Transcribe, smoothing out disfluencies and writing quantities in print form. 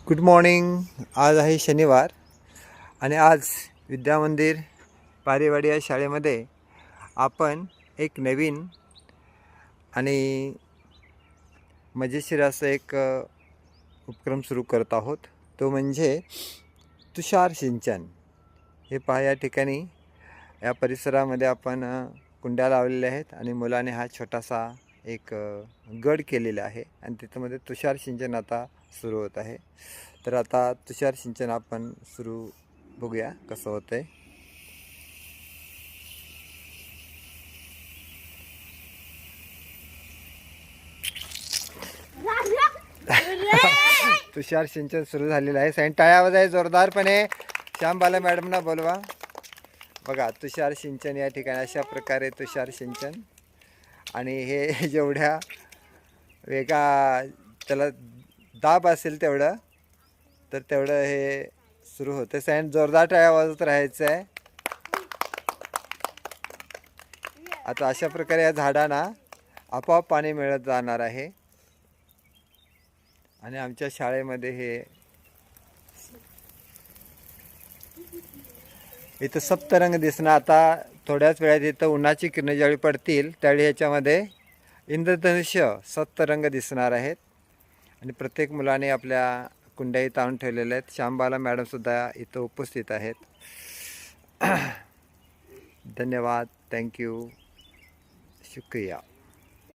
Good morning. आज आहे शनिवार आणि आज विद्यामंदिर पारेवाडी या शाळेमध्ये आपण एक नवीन आणि मजेशीर असं एक उपक्रम सुरू करत आहोत. तो म्हणजे तुषार सिंचन. हे पहा, या ठिकाणी या परिसरामध्ये आपण कुंड्या लावलेल्या आहेत आणि मुलाने हा छोटासा एक गड केलेला आहे आणि त्याच्यामध्ये तुषार सिंचन आता सुरू होत आहे. तर आता तुषार सिंचन आपण सुरू बघूया कसं होतंय. तुषार सिंचन सुरू झालेलं आहे. साईन टाळ्या वाजाय जोरदारपणे. श्यामबाला मॅडमना बोलवा. बघा, तुषार सिंचन या ठिकाणी अशा प्रकारे तुषार सिंचन. आणि हे जेवढ्या वेगा त्याला दाब असेल तेवढं हे सुरू होते. साईन जोरदार टाळ्या वाजत राहायचं आहे. आता अशा प्रकारे या झाडांना आपोआप पाणी मिळत जाणार आहे. आणि आमच्या शाळेमध्ये हे इथं सप्तरंग दिसणार. आता थोड्याच वेळात इथं उन्हाची किरणं ज्यावेळी पडतील त्यावेळी ह्याच्यामध्ये इंद्रधनुष्य सप्तरंग दिसणार आहेत. आणि प्रत्येक मुलाने आपल्या कुंड्याही ताणून ठेवलेल्या आहेत. श्यामबाला मॅडमसुद्धा इथं उपस्थित आहेत. धन्यवाद. थँक्यू. शुक्रिया.